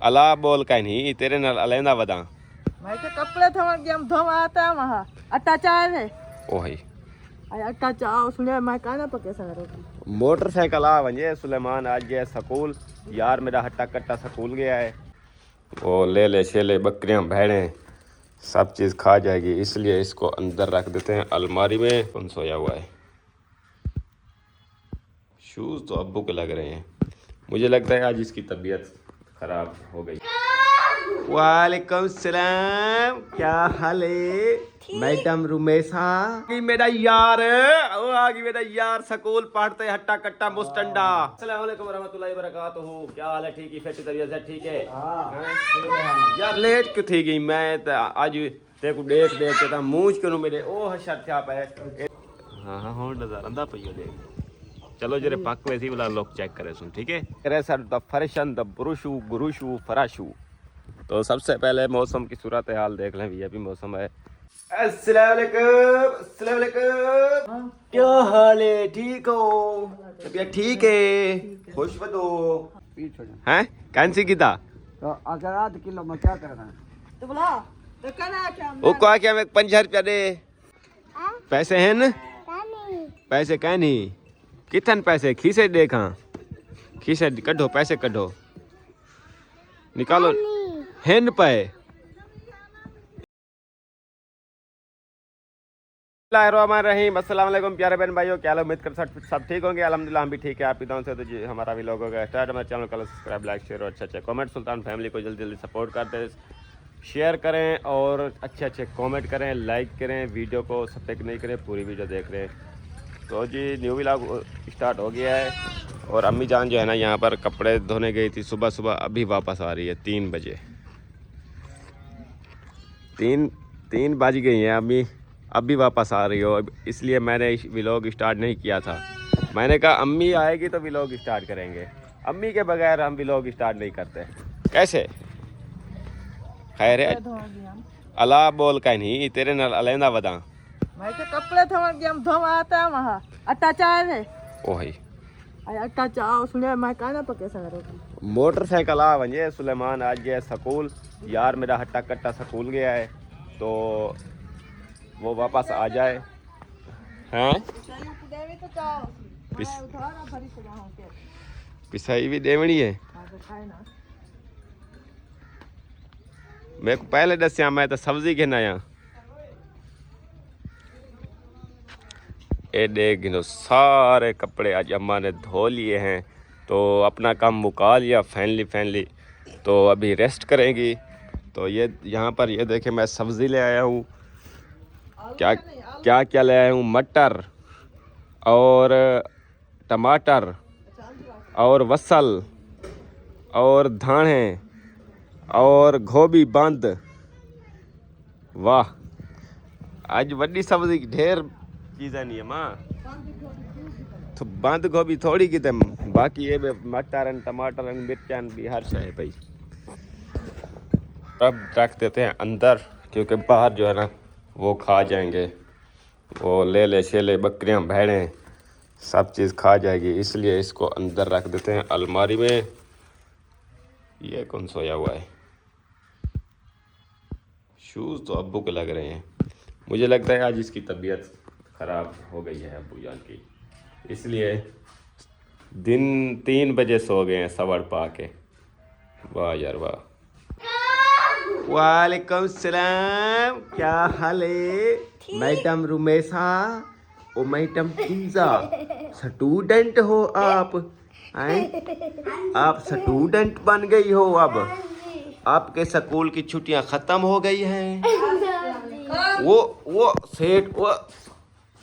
अला बोल कहीं नहीं तेरे नाल अलेंदा वदा मैं के कपड़े थमन के हम धम आता है वहां अट्टा चाय है ओ भाई आई अट्टा चाव सुने मैं काना पके सा रोटी मोटरसाइकिल आ वंजे सुलेमान आज गया स्कूल यार मेरा हट्टा कट्टा स्कूल गया है वो ले ले छेले बकरियां भेड़ें सब चीज़ खा जाएगी इसलिए इसको अंदर रख देते हैं अलमारी में कौन सोया हुआ है शूज़ तो अब्बू के लग रहे हैं मुझे लगता है आज इसकी तबीयत खराब हो गई वालेकुम सलाम क्या हाल है मैडम रुमेशा मेरा यार ओ आगे मेरा यार स्कूल पढ़ते हट्टा कट्टा मुस्टंडा अस्सलाम वालेकुम रहमतुल्लाहि वबरकातुहू क्या हाल है ठीक है फिर तबीयत है ठीक है यार लेट क्यों थी गई मैं तो आज तेरे को देख देख के मूंछ क्यों मेरे ओ हशर क्या पे हाँ हाँ हो नजर आंदा पइयो देख चलो जरे पक वैसी वाला लोग चेक करे सुन ठीक है करे सर द फरशन द बुरुशु गुरुशु फराशु तो सबसे पहले मौसम की सूरत हाल देख लें भैया भी मौसम है अस्सलाम वालेकुम अस्सलाम वालेकुम क्या हाल है ठीक हो तबीयत ठीक है खुश बतो हैं कौन सी गीता तो अगर आध किलो में क्या करना है तो बोला तो करना क्या वो क्या क्या मैं 50 रुपया दे पैसे हैं न पैसे क्या नहीं कितन पैसे खीसे देखा खीसे कढ़ो पैसे कढ़ो निकालो हैन पे रहीम अस्सलाम वालेकुम प्यारे बहन भाइयों क्या हाल उम्मीद कर सब ठीक होंगे अल्हम्दुलिल्लाह हम भी ठीक है आप इधर से तो जी हमारा भी लोग होगा स्टार्ट हमारे चैनल को सब्सक्राइब लाइक शेयर और अच्छे कमेंट सुल्तान फैमिली को जल्दी जल्दी सपोर्ट करते शेयर करें और अच्छे अच्छे कमेंट करें लाइक करें वीडियो को सब्सक्राइब नहीं करें पूरी वीडियो देख रहे हैं तो जी न्यू व्लॉग स्टार्ट हो गया है और अम्मी जान जो है ना यहाँ पर कपड़े धोने गई थी सुबह सुबह अभी वापस आ रही है 3 बजे 3 बज गई हैं अम्मी अभी वापस आ रही हो इसलिए मैंने व्लॉग स्टार्ट नहीं किया था मैंने कहा अम्मी आएगी तो व्लॉग स्टार्ट करेंगे अम्मी के बगैर हम व्लॉग स्टार्ट नहीं करते कैसे खैर है अला बोल कहीं नहीं तेरे नाल अलेंदा वदा मैं के कपड़े थमन के हम धम आता है वहां अट्टा चाय है ओ भाई आई अट्टा चाव सुने मैं काना पके सा रोटी मोटरसाइकिल आ वंजे सुलेमान आज गया स्कूल यार मेरा हट्टा कट्टा स्कूल गया है तो वो वापस आ जाए हैं पिसाई भी देवनी है मैं को पहले दसिया मैं तो सब्जी घेना आया ए देख गिनो सारे कपड़े आज अम्मा ने धो लिए हैं तो अपना काम मुका लिया फैनली तो अभी रेस्ट करेंगी तो ये यहाँ पर ये देखे मैं सब्ज़ी ले आया हूँ क्या ले आया हूँ मटर और टमाटर और वसल और धाने और गोभी बंद वाह आज वड्डी सब्जी ढेर चीज़ें नहीं है माँ तो बंद गोभी थोड़ी की तम बाकी ये मटर टमाटर मिर्चन भी हर शय भाई अब रख देते हैं अंदर क्योंकि बाहर जो है ना वो खा जाएंगे वो ले ले छेले बकरियां भेड़ें सब चीज़ खा जाएगी इसलिए इसको अंदर रख देते हैं अलमारी में ये कौन सोया हुआ है शूज़ तो अब्बू के लग रहे हैं मुझे लगता है आज इसकी तबीयत ख़राब हो गई है अब्बू जान की इसलिए दिन 3 बजे सो गए हैं सवर पा के वाह यार वाह वालेकुम सलाम क्या हाल है मैडम रुमेशा ओ मैडम टीजा स्टूडेंट हो आप हैं आप स्टूडेंट बन गई हो अब आपके स्कूल की छुट्टियां ख़त्म हो गई हैं वो सेठ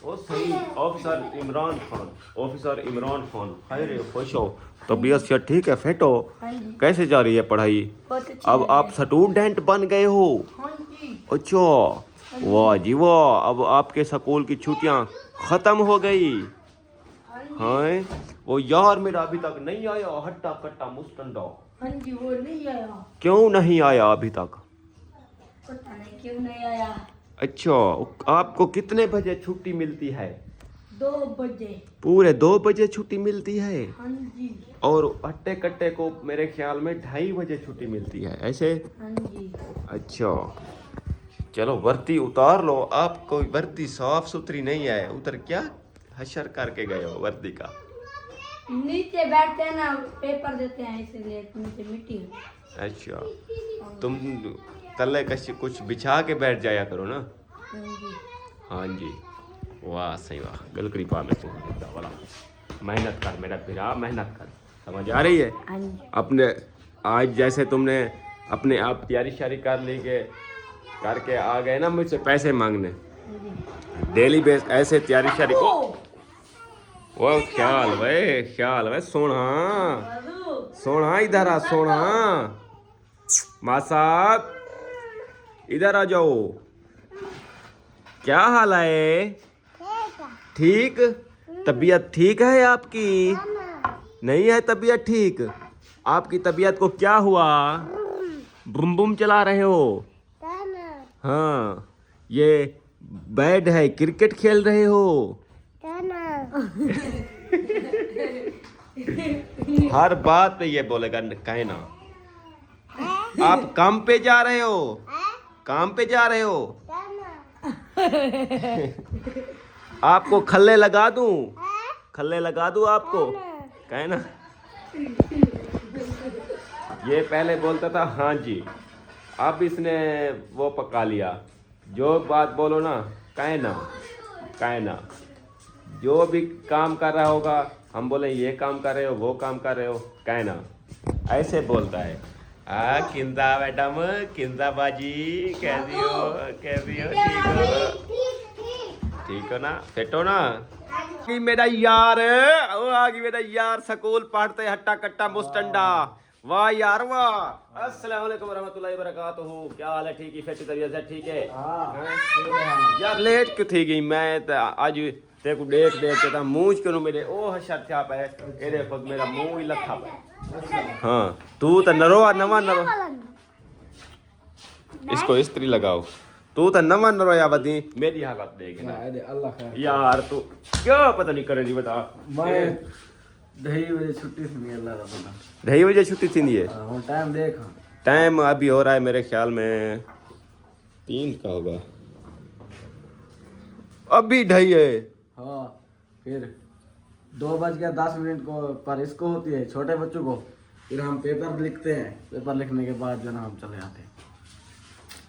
वो सही ऑफिसर इमरान खान खैर खुश हो तबीयत से ठीक है फिट हो कैसे जा रही है पढ़ाई अब आप स्टूडेंट बन गए हो अच्छा वाह जी वाह अब आपके स्कूल की छुट्टियां खत्म हो गई हैं वो यार मेरा अभी तक नहीं आया हट्टा कट्टा मुस्टंडा हाँ जी वो नहीं आया क्यों नहीं आया अभी तक पता नहीं क्यों नहीं आया अच्छा आपको कितने बजे छुट्टी मिलती है 2 बजे पूरे 2 बजे छुट्टी मिलती है हाँ जी और अट्टे कट्टे को मेरे ख्याल में 2:30 बजे छुट्टी मिलती है ऐसे। हाँ जी। अच्छा चलो वर्दी उतार लो। आप कोई वर्दी साफ सुथरी नहीं है, उधर क्या हशर करके गए हो वर्दी का। नीचे बैठते हैं ना, पेपर देते हैं इसलिए नीचे मिट्टी है। अच्छा तुम तले कशी कुछ बिछा के बैठ जाया करो ना। हाँ जी। हाँ जी वाह सही वाह गलकरी पा में तू वाला मेहनत कर मेरा पिरा मेहनत कर। समझ आ रही है। हाँ जी। अपने आज जैसे तुमने अपने आप तैयारी शारी कर ली के करके आ गए ना मुझसे पैसे मांगने डेली बेस ऐसे तैयारी शारी को वो ख्याल वे सोना सोना इधर आ सोना माँ साहब इधर आ जाओ। क्या हाल है? ठीक तबीयत ठीक है आपकी? नहीं है तबीयत ठीक? आपकी तबीयत को क्या हुआ? बुम बुम चला रहे हो? हाँ ये बैड है क्रिकेट खेल रहे हो? हर बात पे ये बोलेगा कहे ना। आप काम पे जा रहे हो? काम पे जा रहे हो? आपको खल्ले लगा दूं? खल्ले लगा दूं आपको? कहे ना। ये पहले बोलता था हाँ जी, अब इसने वो पका लिया। जो बात बोलो ना कहे ना। जो भी काम कर रहा होगा हम बोले ये काम कर रहे हो वो काम कर रहे हो कहे ना, ऐसे बोलता है। किंदा मैडम किंदा बाजी कैसी हो ठीक हो ना फिट हो ना। कि मेरा यार वो आगे मेरा यार स्कूल पढ़ते हट्टा कट्टा मुस्टंडा। वाह यार वाह। अस्सलाम वालेकुम रहमतुल्लाहि व बरकातुहू। क्या हाल है? ठीक है फिट तबीयत से ठीक है। यार लेट क्यों थी गई? मैं तो आज तेरे को देख के था मूंछ क्यों मेरे ओ हशर था पे ए देखो मेरा मुंह ही लथा पे। हाँ तू तो नरो नवा नरो इसको इस्त्री लगाओ। तू तो नवा नरो या बदी मेरी हालत देख ना यार। तू क्या पता नहीं करे जी बता। मैं 2:30 बजे छुट्टी थी अल्लाह का पता। 2:30 बजे छुट्टी थी है। हां टाइम देख। टाइम अभी हो रहा है मेरे ख्याल में 3 का होगा। अभी 2:30 है। हाँ फिर 2:10 को पर इसको होती है छोटे बच्चों को। फिर हम पेपर लिखते हैं, पेपर लिखने के बाद जो ना हम चले आते हैं।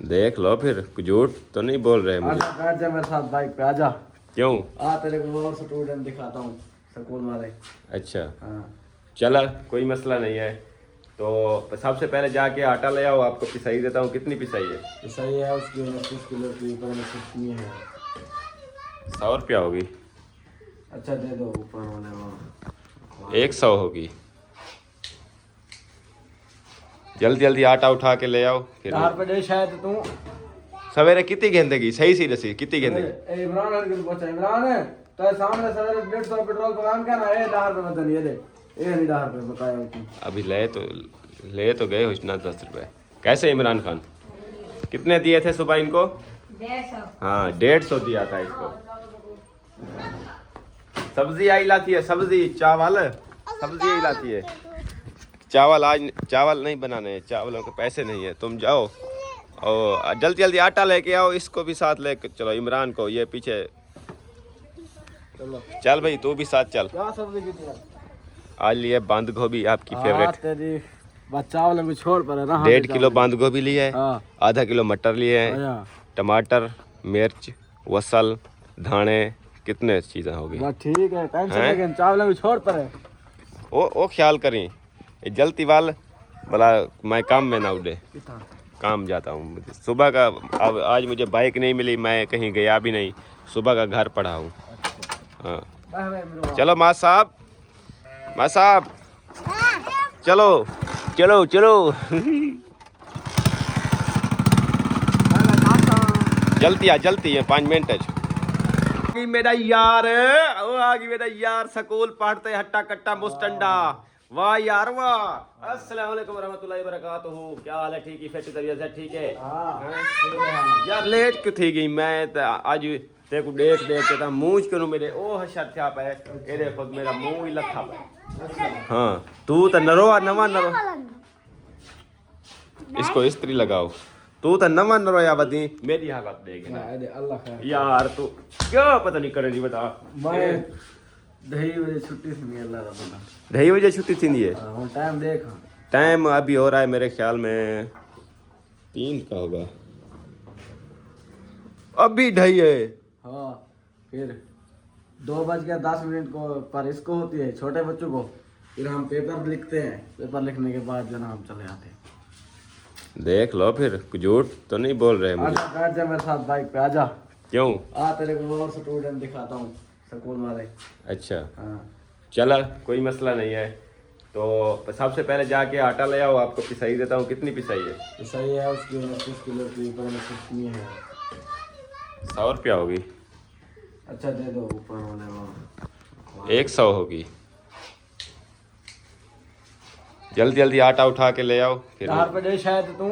देख लो फिर झूठ तो नहीं बोल रहे मुझे। आजा बैठ जा मेरे साथ बाइक पे आजा। क्यों? आ तेरे को और स्टूडेंट दिखाता हूँ स्कूल वाले। अच्छा हाँ चला कोई मसला नहीं है। तो सबसे पहले जाके आटा ले आओ, आपको पिसाई देता हूँ। कितनी पिसाई है? सही है उसकी 29 किलो की ऊपर में कितनी है? 100 रुपया होगी। अच्छा दे दो ऊपर वाले वो 100 होगी। जल्दी जल्दी आटा उठा के ले आओ फिर। 4 पे दे शायद तू सवेरे कितनी गेंदेगी? सही सी रसी कितनी गेंदेगी? ए इमरान है कि पहुंचा इमरान है तो सामने सवेरे 150 पेट्रोल पंप का ना। ए 10 रुपए मत ये दे। ए नहीं 10 रुपए बताया तू। अभी ले तो गए हुस्ना 10 रुपए। कैसे इमरान खान? कितने दिए थे सुबह इनको? 150। हाँ 150 दिया था इसको। सब्जी आई लाती है, सब्जी चावल सब्जी आई लाती है। चावल आज चावल नहीं बनाने हैं, चावलों के पैसे नहीं है। तुम जाओ और जल्दी जल्दी आटा लेके आओ। इसको भी साथ लेके चलो, इमरान को। ये पीछे चलो चल भाई तू भी साथ चल। क्या सब्जी कितनी है? आज लिए बंद गोभी आपकी फेवरेट। तेरी बच्चा वाले को छोड़ पर है ना। 1.5 किलो बंद गोभी लिए है। हाँ। आधा किलो मटर लिए हैं। अच्छा टमाटर मिर्च वसल धाने कितने चीज़ें होगी। बस ठीक है टेंशन हैं? लेकिन चावल को छोड़ पर है। ओ ख्याल करें ये जल्दी वाल भला मैं काम में ना उड़े। काम जाता हूँ सुबह का। अब आज मुझे बाइक नहीं मिली, मैं कहीं गया भी नहीं। सुबह का घर पड़ा हूँ। हाँ चलो माँ साहब चलो चलो चलो जल्दी है 5 मिनट है। मेरा यार वो आगे मेरा यार स्कूल पढ़ते हट्टा कट्टा मुस्टंडा। वाह यार वाह। अस्सलाम वालेकुम रहमतुल्लाहि व बरकातुहू। क्या हाल है? ठीक है फिट तबीयत से ठीक है। यार लेट क्यों थी गई? मैं तो आज तेरे को देख के था मूंछ क्यों मेरे ओ हशर था पे ए देखो मेरा मुंह ही लथा पे। हाँ तू तो नरो नवा नरो इसको इस्त्री लगाओ। तू तो नवा नरो या बदी मेरी हालत देख ना अल्लाह खैर यार तू क्या पता नहीं करे जी बता। मैं 2:30 बजे छुट्टी थी नहीं अल्लाह रब्बा 2:30 बजे छुट्टी थी है। हां टाइम देख टाइम अभी हो रहा है मेरे ख्याल में 3 का होगा। अभी 2:30 है। हाँ फिर 2:10 को पर इसको होती है छोटे बच्चों को। फिर हम पेपर लिखते हैं, पेपर लिखने के बाद जो ना हम चले आते हैं। देख लो फिर झूठ तो नहीं बोल रहे मुझे। आजा बैठ जा मेरे साथ बाइक पे आजा। क्यों? आ तेरे को और स्टूडेंट दिखाता हूँ स्कूल वाले। अच्छा हाँ चला कोई मसला नहीं है। तो सबसे पहले जाके आटा ले आओ, आपको पिसाई देता हूँ। कितनी पिसाई है? तो सही है उसकी 29 किलो की ऊपर में कितनी है? 100 रुपया होगी। अच्छा दे दो ऊपर वाले वो 100 होगी। जल्दी जल्दी आटा उठा के ले आओ फिर। 4 पे दे शायद तू।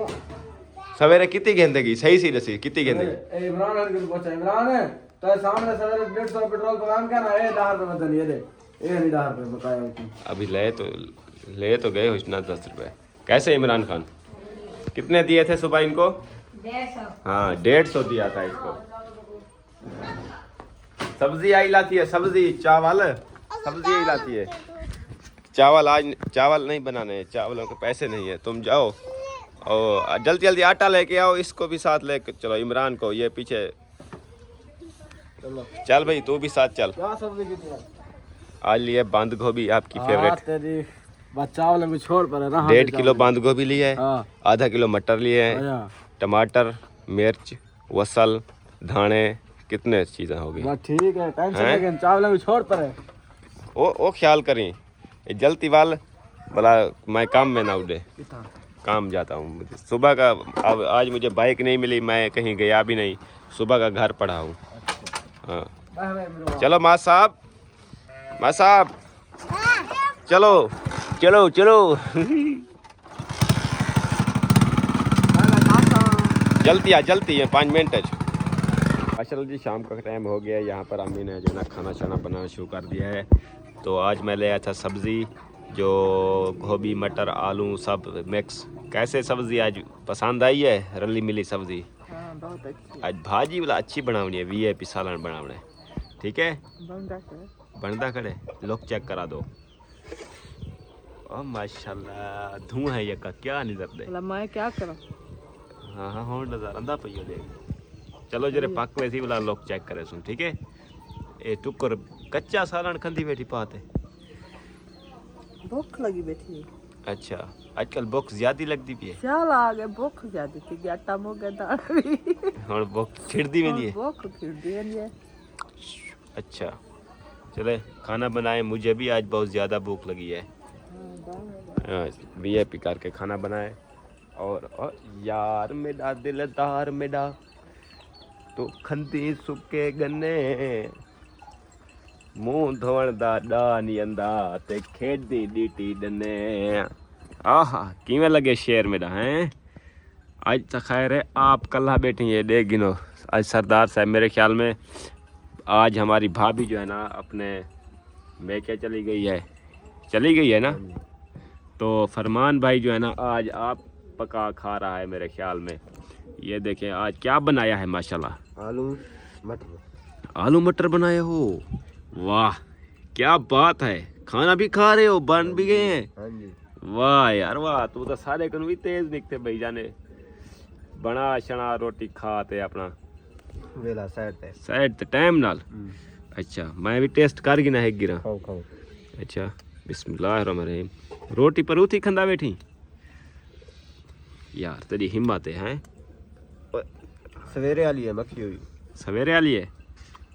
सवेरे कितनी गेंदेगी? सही सी रसी कितनी गेंदेगी? ए इमरान हर किलो बचा इमरान है तो सामने सवेरे 150 पेट्रोल पंप का ना ये 10 रुपए बता ये दे। ये नहीं 10 रुपए बताया उसने। अभी ले तो गए हुस्ना 10 रुपए। कैसे इमरान खान? कितने दिए थे सुबह इनको? 150। हाँ 150 दिया था इसको। सब्जी आई लाती है, सब्जी चावल सब्जी आई लाती है। चावल आज चावल नहीं बनाने हैं, चावलों के पैसे नहीं है। तुम जाओ और जल्दी जल्दी आटा लेके आओ। इसको भी साथ लेके चलो, इमरान को। ये पीछे चलो चल भाई, तू भी साथ चल। क्या सब्जी कितनी है? आज लिए बंद गोभी, आपकी फेवरेट। तेरी बच्चा वाले में छोड़ पर है ना। 1.5 किलो बंद गोभी ली है, हाँ। आधा किलो मटर लिए हैं, अच्छा टमाटर, मिर्च, वसल, धाने, कितने चीज़ें हो गई। बस ठीक है टेंशन हैं? लेकिन चावल में छोड़ पर है। ओ ख्याल करें जल्दी वाल भला मैं काम में ना उड़े। काम जाता हूँ सुबह का। अब आज मुझे बाइक नहीं मिली, मैं कहीं गया भी नहीं। सुबह का घर पड़ा हूँ। हाँ चलो माँ साहब, माँ साहब चलो चलो चलो जल्दी है 5 मिनट है। अच्छा जी शाम का टाइम हो गया। यहाँ पर अम्मी ने जो ना खाना शाना बनाना शुरू कर दिया है। तो आज मैं ले आया था सब्ज़ी, जो गोभी मटर आलू सब मिक्स। कैसे सब्ज़ी आज पसंद आई है? रली मिली सब्ज़ी। बहुत अच्छी आज भाजी वाला अच्छी बनावनी है, VIP सालन बनावना है। ठीक है बनदा करे लोग चेक करा दो। ओ माशाल्लाह धुआं है ये का क्या नजर दे। मैं क्या करूं? हाँ हाँ हाँ नजर आंदा पइयो देख। चलो जरे पक वैसी वाला लोग चेक करे सुन। ठीक है ए टुकर कच्चा सालन खंदी बैठी पाते। भूख लगी बैठी है। अच्छा आजकल भुख ज्यादा लगती पई है। सियाल आ गए भूख ज्यादा थी आटा मोगे दाल भी हुण भुख छिड़दी वेंदी है। भूख खिड़दी है। अच्छा चले खाना बनाए, मुझे भी आज बहुत ज़्यादा भूख लगी है। VIP करके खाना बनाए। और यार मेरा दिलदार मेरा तो खंदी सुके गन्ने मुंह धोण दा डा नहीं आंदा ते खेडी डीटी डने। आहा किवें लगे शेर मेरा हैं। आज तो खैर है आप कल्ला बैठी है देख गिनो। आज सरदार साहब मेरे ख्याल में आज हमारी भाभी जो है ना अपने मैके चली गई है ना। तो फरमान भाई जो है ना आज आप पका खा रहा है मेरे ख्याल में। ये देखें आज क्या बनाया है माशाल्लाह। आलू मटर बनाए हो। वाह क्या बात है। खाना भी खा रहे हो, बन भी गए हैं। वाह यार वाह, तू तो सारे कन भी तेज दिखते भाई जाने। बना शना रोटी खाते अपना वेला साइड ते टाइम नाल। अच्छा मैं भी टेस्ट कर गिना है गिरा। अच्छा बिस्मिल्लाहिर्रहमानिर्रहीम। रोटी पर उठी खंदा बैठी यार, तेरी हिम्मत है। सवेरे वाली है मक्खी हुई। सवेरे वाली है।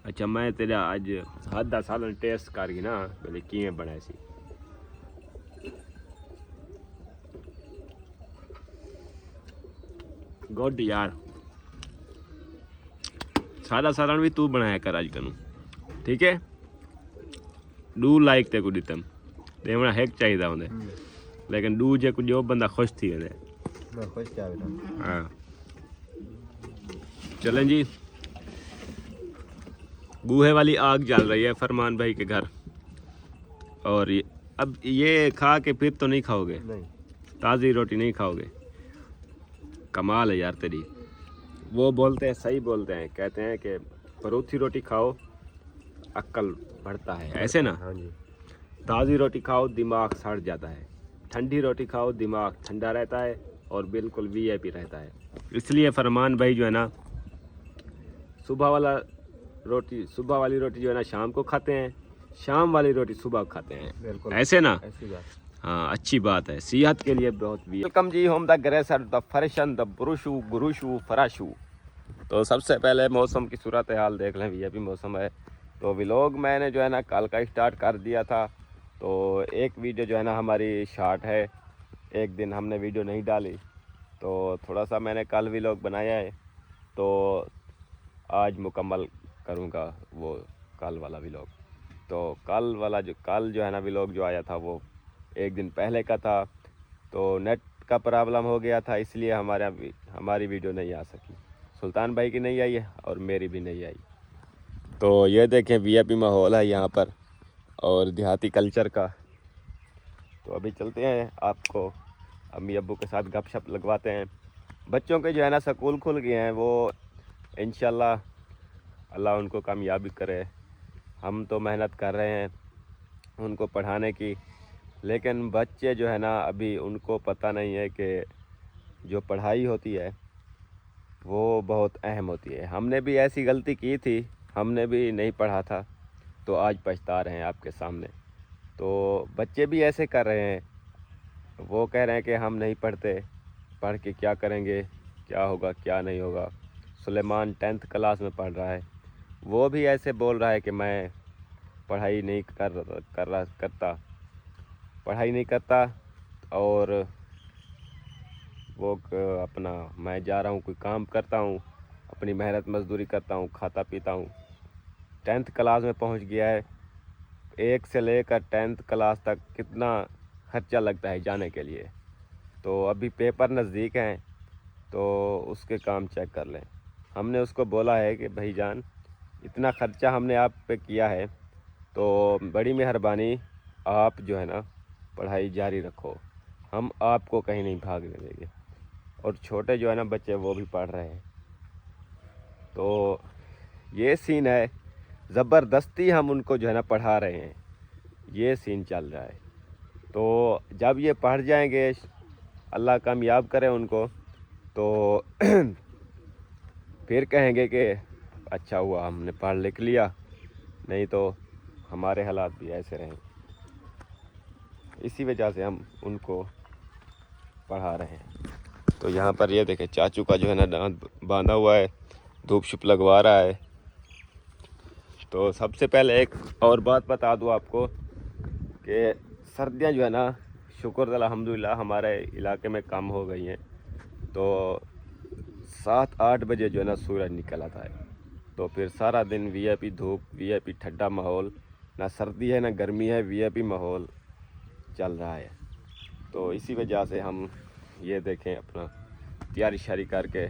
अच्छा मैं तेरा आज आधा सालन टेस्ट कर गिना बोले किवें बनाए सी। गुड यार, सादा सालन भी तू बनाया कर आज कनू। ठीक है डू लाइक ते कुछ दितम देवना हैक चाहिए होंदे, लेकिन डू जे कुछ जो बंदा खुश थी वेंदे। मैं खुश क्या बेटा। हाँ चलें जी। बूहे वाली आग जल रही है फरमान भाई के घर। और अब ये खा के फिर तो नहीं खाओगे? नहीं। ताज़ी रोटी नहीं खाओगे? कमाल है यार तेरी। वो बोलते हैं, सही बोलते हैं, कहते हैं कि परोठी रोटी खाओ अक्ल बढ़ता है, ऐसे ना? हाँ जी। ताज़ी रोटी खाओ दिमाग सड़ जाता है, ठंडी रोटी खाओ दिमाग ठंडा रहता है और बिल्कुल वीआईपी रहता है। इसलिए फरमान भाई जो है ना, सुबह वाली रोटी जो है ना शाम को खाते हैं, शाम वाली रोटी सुबह खाते हैं, बिल्कुल ऐसे ना? ऐसी बात। हाँ, अच्छी बात है, सेहत के लिए बहुत भी। वेलकम जी होम द ग्रेसर द फरेशन द बुरुशु गुरुशु फराशु। तो सबसे पहले मौसम की सूरत हाल देख लें, ये भी मौसम है। तो व्लॉग मैंने जो है ना कल का स्टार्ट कर दिया था, तो एक वीडियो जो है ना हमारी शॉर्ट है, एक दिन हमने वीडियो नहीं डाली, तो थोड़ा सा मैंने कल व्लॉग बनाया है, तो आज मुकम्मल करूँगा वो कल वाला व्लॉग। तो कल जो है ना व्लॉग जो आया था वो एक दिन पहले का था, तो नेट का प्रॉब्लम हो गया था, इसलिए हमारी वीडियो नहीं आ सकी। सुल्तान भाई की नहीं आई है और मेरी भी नहीं आई। तो ये देखें वीआईपी माहौल है यहाँ पर और देहाती कल्चर का। तो अभी चलते हैं, आपको अम्मी अब्बू के साथ गपशप लगवाते हैं। बच्चों के जो है ना स्कूल खुल गए हैं, वो इंशाल्लाह अल्लाह उनको कामयाबी करे। हम तो मेहनत कर रहे हैं उनको पढ़ाने की, लेकिन बच्चे जो है ना अभी उनको पता नहीं है कि जो पढ़ाई होती है वो बहुत अहम होती है। हमने भी ऐसी गलती की थी, हमने भी नहीं पढ़ा था, तो आज पछता रहे हैं आपके सामने। तो बच्चे भी ऐसे कर रहे हैं, वो कह रहे हैं कि हम नहीं पढ़ते, पढ़ के क्या करेंगे, क्या होगा क्या नहीं होगा। सुलेमान 10th क्लास में पढ़ रहा है, वो भी ऐसे बोल रहा है कि मैं पढ़ाई नहीं करता और वो अपना मैं जा रहा हूँ कोई काम करता हूँ, अपनी मेहनत मजदूरी करता हूँ, खाता पीता हूँ। 10th क्लास में पहुँच गया है। 1 से लेकर 10th क्लास तक कितना खर्चा लगता है जाने के लिए। तो अभी पेपर नज़दीक हैं, तो उसके काम चेक कर लें। हमने उसको बोला है कि भाईजान इतना ख़र्चा हमने आप पे किया है, तो बड़ी मेहरबानी आप जो है ना पढ़ाई जारी रखो, हम आपको कहीं नहीं भागने देंगे। और छोटे जो है ना बच्चे वो भी पढ़ रहे हैं। तो ये सीन है, ज़बरदस्ती हम उनको जो है ना पढ़ा रहे हैं, ये सीन चल रहा है। तो जब ये पढ़ जाएंगे, अल्लाह कामयाब करे उनको, तो फिर कहेंगे कि अच्छा हुआ हमने पढ़ लिख लिया, नहीं तो हमारे हालात भी ऐसे रहें। इसी वजह से हम उनको पढ़ा रहे हैं। तो यहाँ पर ये देखें, चाचू का जो है ना दांत बांधा हुआ है, धूप शुप लगवा रहा है। तो सबसे पहले एक और बात बता दूँ आपको कि सर्दियाँ जो है ना शुक्र अल्हम्दुलिल्लाह हमारे इलाके में कम हो गई हैं। तो 7-8 बजे जो है ना सूरज निकल आता है, तो फिर सारा दिन वीआईपी धूप, वीआईपी ठंडा माहौल, ना सर्दी है ना गर्मी है, वीआईपी माहौल चल रहा है। तो इसी वजह से हम ये देखें अपना तैयारी शारी करके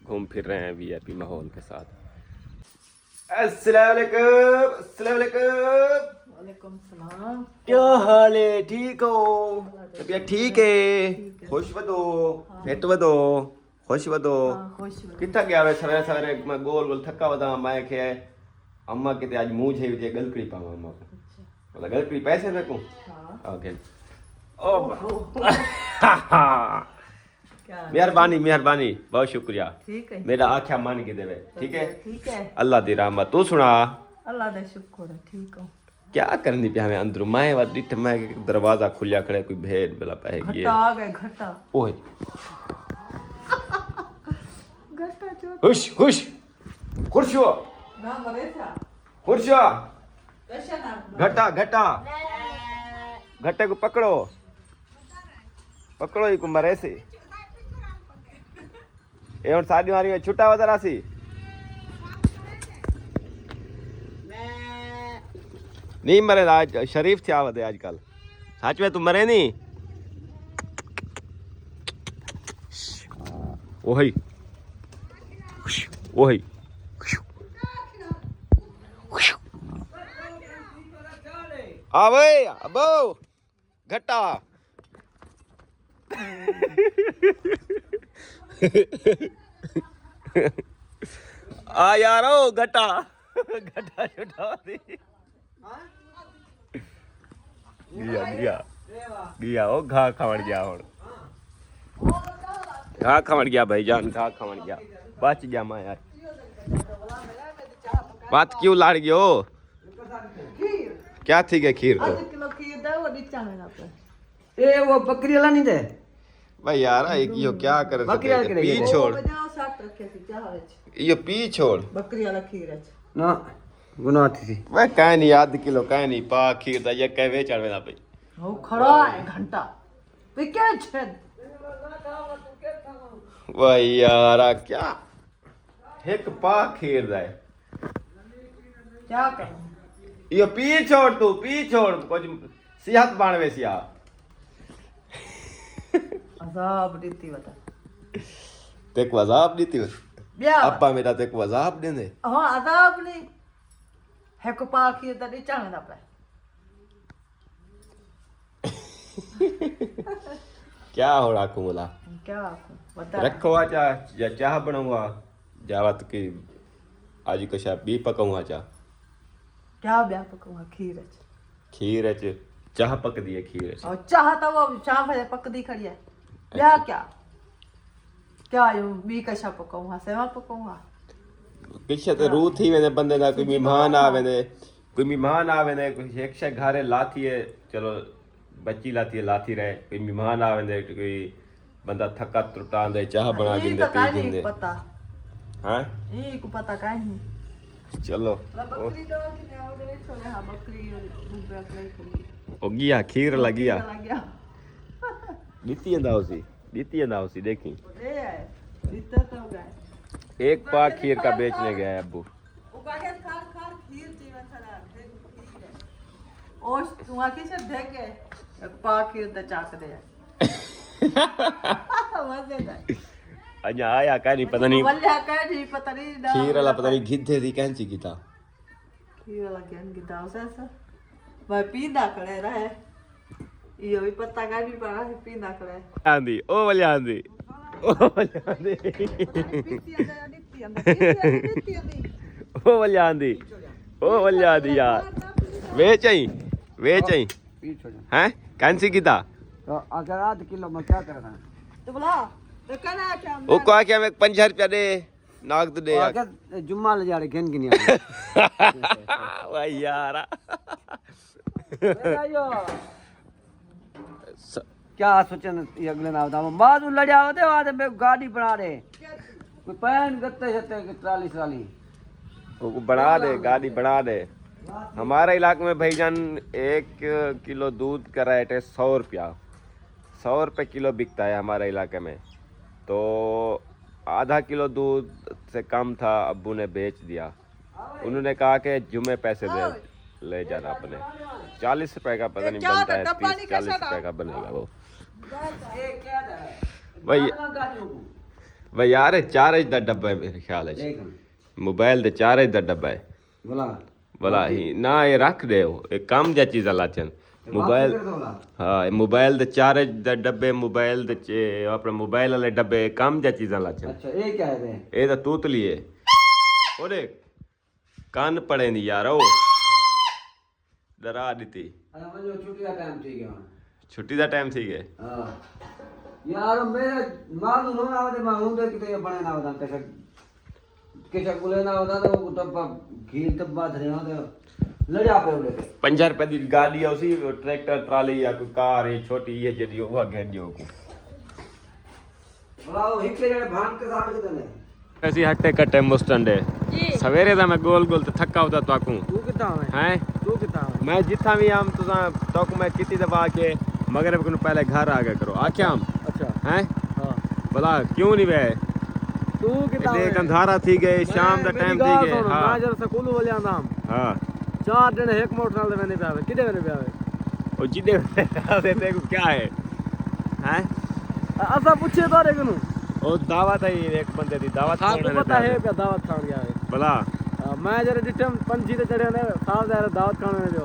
घूम फिर रहे हैं वीआईपी माहौल के साथ। अस्सलाम वालेकुम, अस्सलाम वालेकुम। वालेकुम सलाम। क्या हाल है, ठीक हो? तबीयत ठीक है? खुश बदो, फिट बदो, खुश बदो। खुश कितना गया वे सवेरे सवेरे मैं गोल गोल थका वदा मैं के अम्मा के आज मुंह झे जे गलकड़ी पावा अम्मा को, मतलब गलकड़ी पैसे में को। हां ओके ओ मेहरबानी मेहरबानी, बहुत शुक्रिया। ठीक है, मेरा आख्या मान के देवे, ठीक है? ठीक है, अल्लाह दी रहमत। तू सुना अल्लाह दा शुक्र है, ठीक हो। क्या करनी पिया मैं अंदर मैं वादिट मैं दरवाजा खुलिया खड़े कोई भेद भला पै गई घटा आ गए, घटा ओए घटा जो खुश खुश खुश हो ना मरे था खुश हो कैसा ना घटा घटा घटे को पकड़ो पकड़ो ही मरे से ए और शादी वाली में छुट्टा वजरा सी नहीं मरे आज शरीफ थे आवत है आजकल सच में तुम मरे नहीं वही वही आवे अबो घटा आ यारो घटा घटा छुटा दी गया ओ घा खावण गया हुण घा खावण गया भाईजान घा खावण गया बच गया मैं यार बात क्यों लाड़ गयो क्या थी गया खीर को किलो खीर दे वो नीचा में ना पे ए वो बकरी वाला नहीं दे भाई यार एक यो क्या करे बकरी वाला पी करे छोड़ बजाओ साथ रखे थी चाह रे यो पी छोड़ बकरी वाला खीर है ना गुनाह थी वह कह नहीं आध किलो कह नहीं पा खीर दा ये कहवे चढ़वे ना भाई वो खड़ा है घंटा पे क्या छे वाह यार क्या एक पा खीर दा क्या करूं यो पी छोड़ तू पी छोड़ कुछ सेहत बाणवे सिया अजाब देती बता तेक वजाब दी थी ब्या अब्बा मेरा तेक वजाब दे दे हां अजाब नहीं है को पा खीर दा नीचा में ना पे क्या हो रहा कुमला क्या बता रखो आचा या चाह बनाऊंगा जावत की आज कशा बी पकाऊंगा चा क्या ब्या पकवा खीर है खीर है चाह पक दी है खीर है और चाहता वो चाह पे पकदी खड़ी है ब्या क्या यो बी कशा पकाऊंगा सेवा पकाऊंगा पीछे तो रू थी वेने बंदे ना कोई मेहमान आवे ने कोई मेहमान आवे ने कोई एक शे घरे लाती है चलो बच्ची लाती रहे कोई मेहमान आवे ने कोई बंदा थका टुटा दे चाह बना दिंदे पी दिंदे पता हां ये को पता काहे नहीं चलो बकरी दो कि ने और दे छोले हां बकरी दूध रख ली ओ गया खीर लगिया लग गया दीती अंदाउसी देखी ए है इतना तो गए एक पा खीर का बेचने गया है अब्बू वो काहे खार खीर जीवन थरा और तुम आके से देख गए पा खीर द चाक दे मजेदार अजा आया का नहीं पता नहीं वल्ले का नहीं पता नहीं खीर वाला पता नहीं गिद्धे थी कैंची की था खीर वाला ज्ञान की दाव से भाई पींदा करे रहे ये भी पता का नहीं पड़ा है पींदा करे आंधी ओ वाली आंधी ओ वाली आंधी ओ वाली आंधी ओ वाली आंधी यार वेच आई पी छोड़ हैं कैंची की था तो अगर आध किलो में क्या करना तो बोला तो कहना क्या वो को क्या मैं 5 रुपया दे नाग तो दे अगर जुम्मा ले जा रहे घेन की नहीं वाह यार क्या सोचन ये अगले ना बता बाद में लड़या होते बाद में गाड़ी बना रहे कोई पैन गत्ते जते की ट्राली वो बना दे गाड़ी बना दे हमारे इलाके में भाईजान 1 किलो दूध का रेट है 100 रुपया 100 रुपये किलो बिकता है हमारे इलाके में तो आधा किलो दूध से कम था अब्बू ने बेच दिया उन्होंने कहा कि जुमे पैसे दे ले जाना अपने 40 रुपए का पता नहीं बनता है 30-40 रुपए का बनेगा वो भाई यार 4 दा डब्बा है मेरे ख्याल है मोबाइल दे 4 दा डब्बा है बोला ही ना ये रख दे एक काम जा चीज लाचन मोबाइल हाँ मोबाइल दे 4 दा डब्बे मोबाइल दे अपने मोबाइल वाले डब्बे काम जा चीज लाचन अच्छा ये क्या है ये तो तूतली है ओरे कान पड़े नहीं यार ओ डरा दी छुट्टी का टाइम ठीक है छुट्टी का टाइम थी गए हां यार मेरे मालूम हो ना मैं हूं तो किते बने ना होता कैसे बोले ना होता तो डब्बा घी डब्बा धरे हो तो लड़ा पे उड़े 5 रुपए की गाड़ी है उसी ट्रैक्टर ट्राली या कोई कार है छोटी ये जदी वो घेर दियो को बोलाओ हिके जड़े भान के साथ के ने ऐसी हट्टे कट्टे मुस्टंड है सवेरे दा मैं गोल गोल ते थक्का होता ताकू तू किता हैं तू किता मैं जिथा भी हम तुसा ताकू मैं कितनी दफा के मगरिब को पहले घर आ गया करो आख्या हम अच्छा हैं हां भला क्यों नहीं वे तू किता देख अंधारा थी गए शाम दा टाइम थी गए हां मैं जरा स्कूल वाले नाम हां 4 दिन एक मोटरसाइकिल मैंने पे आवे किदे मैंने पे आवे ओ जिदे देखो क्या है हैं असा पूछे तारे कनु ओ दावत है एक बंदे दी दावत हां तो पता है क्या दावत खान गया है भला मैं जरा डिटम पंजी ते चढ़े ने साहब जरा दावत खाने जो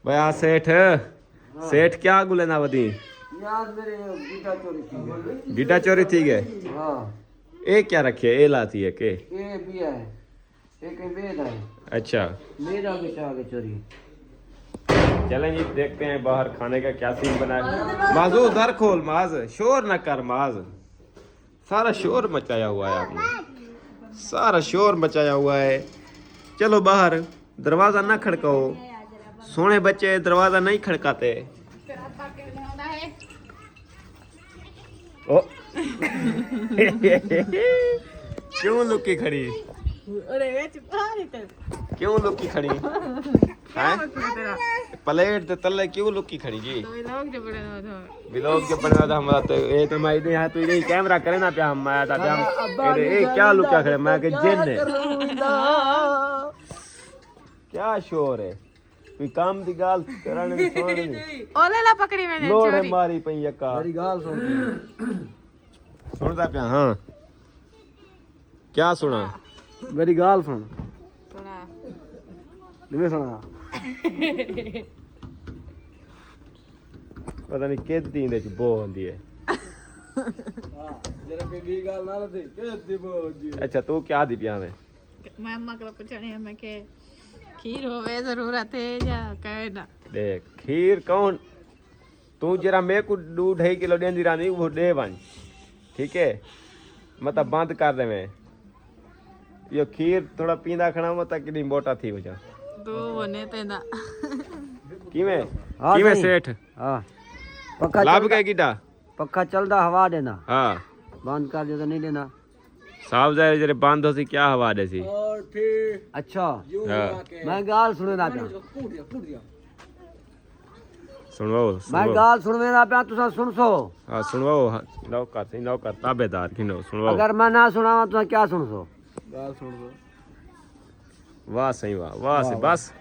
भैया सेठ सेठ क्या गुले ना बदी यार मेरे गीता चोरी की है। गिटा चोरी थी गए हाँ ए क्या रखे ए लाती है के ये भी है एक वेद है अच्छा मेरा बेटा आगे चोरी। चलें जी देखते हैं बाहर खाने का क्या सीन बना है। माजू उधर खोल माज शोर न कर माज सारा शोर मचाया हुआ है आपने सारा शोर मचाया हुआ है। चलो बाहर दरवाजा ना खड़काओ सोने बच्चे दरवाजा नहीं खड़काते। ओ क्यों लुकी खड़ी क्यों लुकी खड़ी हैं प्लेट ते तले क्यों लुकी खड़ी जी व्लॉग के बना था हमारा तो ए तो मैं यहाँ तो ये कैमरा करे ना पे हम आया था हम ए क्या लुका खड़े मैं के जिन है क्या शोर है कोई काम दी गाल कराने दी छोड़ने दी ओले ला पकड़ी मैंने लोड है चोरी मारी पई यका मेरी गाल सुन सुनता पे हाँ क्या सुना मेरी गाल सुन सुना नहीं सुना पता नहीं कितनी दे च बो होंदी है। जरा बेबी गाल ना दे के देबो जी। अच्छा तू क्या दी पिया में मैं अम्मा को पूछने मैं के खीर होवे जरूरत है या कहे ना देख खीर कौन तू जरा मेरे को 2.5 किलो देंदी रानी वो दे वन ठीक है मतलब बंद कर दे मैं यो खीर थोड़ा पींदा खड़ा मतलब कि मोटा थी वजह दो होने ते ना किवें हाँ किवें सही। सेठ हाँ पक्का लाभ चलदा के कीटा पक्का चलदा हवा देना हाँ बंद कर दे तो नहीं देना। साहब जाए जरे बंद हो सी क्या हवा दे सी अच्छा हाँ मैं गाल सुने ना पिया सुनवाओ मैं सुनवाओ गाल सुनवे ना पिया तुसा सुन सो हाँ सुनवाओ नौकर सही नौकर ताबेदार की नो सुनवाओ अगर मैं ना सुनावा तो क्या सुन सो गाल सुन सो वाह सही वाह से बस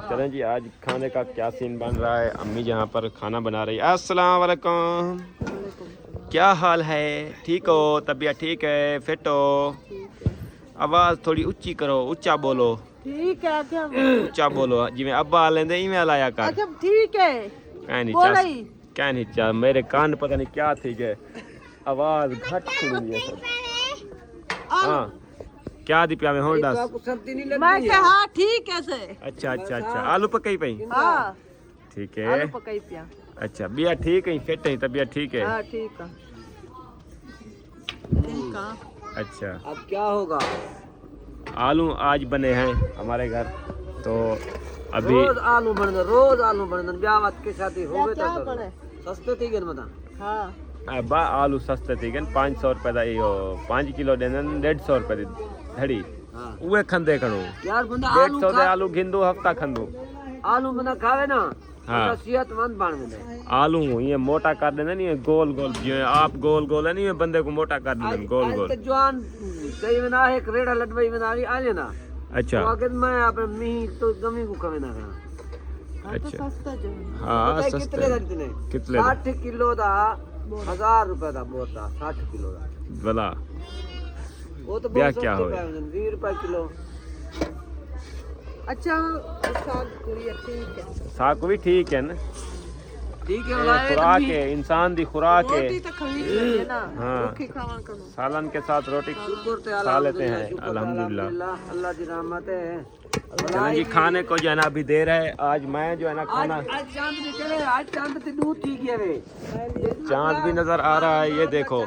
चलें जी आज खाने का क्या सीन बन रहा है। अम्मी जहाँ पर खाना बना रही है। अस्सलाम वालेकुम क्या हाल है ठीक हो तबीयत ठीक है फिट हो आवाज़ थोड़ी ऊंची करो ऊंचा बोलो ठीक है क्या ऊंचा बोलो जिमें अब्बा लेंदे इवें लाया कर अच्छा ठीक है क्या नहीं चा मेरे कान पता नहीं क्या थी के आवाज़ घट सुनी है सब हाँ क्या दी पिया में हों दस मैं क्या हाँ ठीक है से अच्छा आलू पकई पई हाँ ठीक है आलू पकाई पिया अच्छा बिया ठीक है फिट है तबीयत ठीक है हाँ ठीक है ठीक है अच्छा अब क्या होगा आलू आज बने हैं हमारे घर तो अभी रोज आलू बन ब्याह बात के शादी हो गए क्या तो बने सस्ते थी गन मता हाँ बा आलू सस्ते थी गन 500 रुपए दा यो 5 किलो देन 150 रुपए दी धड़ी हाँ उहे खंदे खणो यार बंदा 150 दे आलू घिंदू हफ्ता खंदू आलू बंदा खावे ना हाँ। तो सेहतमंद बन में आलू ये मोटा कर देना नहीं गोल गोल जो आप गोल गोल है नहीं बंदे को मोटा कर देना गोल गोल तो जवान सही में ना एक रेड़ा लटवाई में आ लेना अच्छा तो अगर मैं अपने मी तो गमी को खावे ना खाना अच्छा सस्ता जो हाँ पता है सस्ते कितने लगते ने कितने दा? 60 किलो दा 1000 रुपए दा बोता 60 किलो दा भला वो तो ब्याह बहुत क्या सस्ते होए? पे 20 रुपए किलो। अच्छा साग पूरी ठीक है साग भी ठीक है ना ठीक है ये वाला खुराक है इंसान दी खुराक है रोटी तो खरीद ली है ना हाँ। रोटी खावन करो सालन के साथ रोटी शुक्र ते खा लेते हैं शुक्र अल्हम्दुलिल्लाह। अल्लाह की रहमत है। चलें जी खाने को जो है ना अभी देर है आज मैं जो है ना खाना आज चांद निकले आज चांद ते दूध ठीक है वे चांद भी नजर आ रहा है ये देखो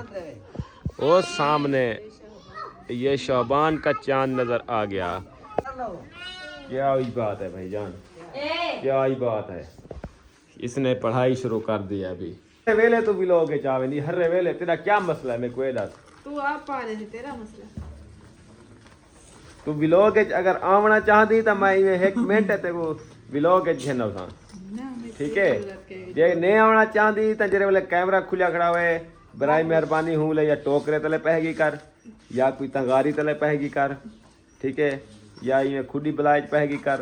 वो सामने ये शाबान का चांद नजर आ गया। क्या ही बात है भाईजान क्या ही बात है इसने पढ़ाई शुरू कर दी है अभी वेले तो बिलोगे चावे नहीं हर वेले तेरा क्या मसला है मेरे को ये दस तू आप पा ले तेरा मसला तू बिलोगे अगर आवना चाहती तो मैं ये एक मिनट है तेको बिलोगे झेनो सा ठीक है जे नहीं आवना चाहती तो जेरे वाले कैमरा खुला खड़ा हुए बराई मेहरबानी हूँ ले या टोकरे तले पहगी कर या कोई तंगारी तले पहगी कर ठीक है या ये खुदी बलाज पहगी कर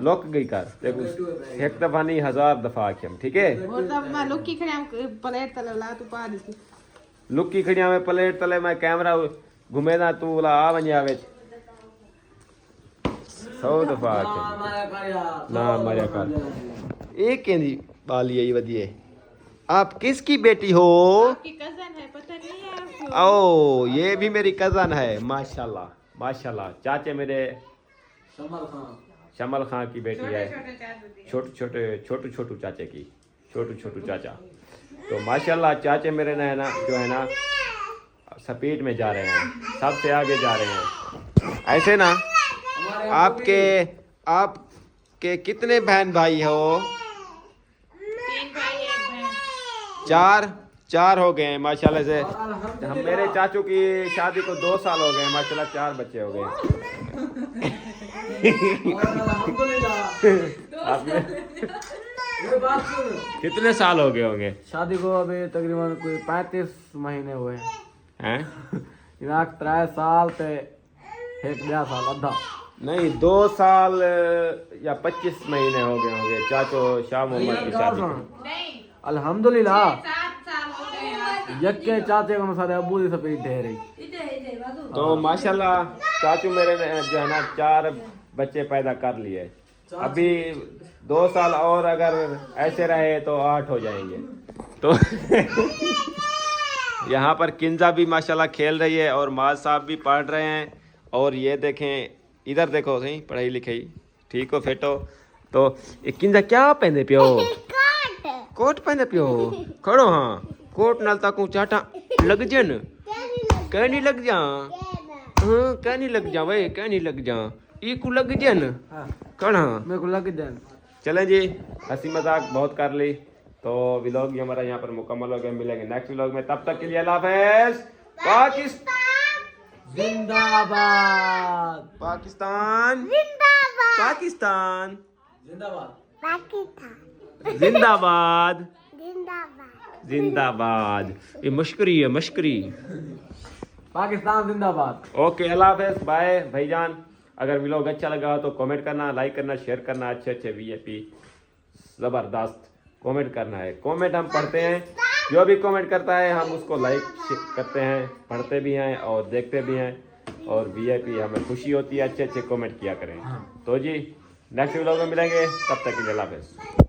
लुक गई कर देखो एक दफा नहीं 1000 दफा आखिम ठीक है और तब मैं लुक्की खड़े प्लेट तले ला तू पा दी लुक्की खड़िया में प्लेट तले मैं कैमरा घुमेदा तू ला आ वञे आवे 100 दफा ना मारिया कर एक केंदी बाली यही वधिए आप किसकी बेटी हो आपकी कजन है पता नहीं है आपको ओ ये भी मेरी कजन है माशाल्लाह माशाल्लाह चाचे मेरे शमल खां की बेटी है छोटू चाचे की छोटू चाचा तो माशाल्लाह चाचे मेरे ने है ना जो है ना स्पीड में जा रहे हैं सबसे आगे जा रहे हैं ऐसे ना आपके कितने बहन भाई हो 3 भाई 1 बहन चार हो गए हैं माशाल्लाह से हम मेरे चाचू की शादी को 2 साल हो गए हैं माशाल्लाह 4 बच्चे हो गए आपने कितने साल हो गए होंगे शादी को अभी तकरीबन कोई 35 महीने हुए हैं हैं 3 साल ते 1 साल अद्धा नहीं 2 साल या 25 महीने हो गए होंगे चाचो शाह मोहम्मद की शादी को नहीं अल्हम्दुलिल्लाह 7 साल हो गए हैं यक्के चाचे को सारे अबू दी सपीट ढेरी तो माशाल्लाह चाचू मेरे ने जो है ना 4 बच्चे पैदा कर लिए अभी 2 साल और अगर ऐसे रहे तो 8 हो जाएंगे तो यहाँ पर किंजा भी माशाल्लाह खेल रही है और माज साहब भी पढ़ रहे हैं और ये देखें इधर देखो सही पढ़ाई लिखाई ठीक हो फेटो तो ये किंजा क्या पहने पियो कोट पहने पियो खड़ो हाँ कोट नाल ताकू चाटा लग जन कह नहीं लग जा हाँ कह नहीं लग जा भाई कह नहीं लग जा ई को लग जन कड़ा मेरे को लग जाए चलें जी हंसी मजाक बहुत कर ली तो व्लॉग ये हमारा यहाँ पर मुकम्मल हो गया मिलेंगे नेक्स्ट व्लॉग में तब तक के लिए अल्लाह हाफ़िज़ पाकिस्तान जिंदाबाद पाकिस्तान पाकिस्तान जिंदाबाद जिंदाबाद जिंदाबाद ये मशकरी है मशकरी पाकिस्तान जिंदाबाद ओके अल्लाह हाफ़िज़ बाय भाईजान अगर व्लॉग अच्छा लगा तो कमेंट करना लाइक करना शेयर करना अच्छे वीआईपी ज़बरदस्त कमेंट करना है कमेंट हम पढ़ते हैं जो भी कमेंट करता है हम उसको लाइक करते हैं पढ़ते भी हैं और देखते भी हैं और वीआईपी हमें खुशी होती है अच्छे कमेंट किया करें तो जी नेक्स्ट व्लॉग में मिलेंगे तब तक के लिए अल्लाह हाफ़िज़।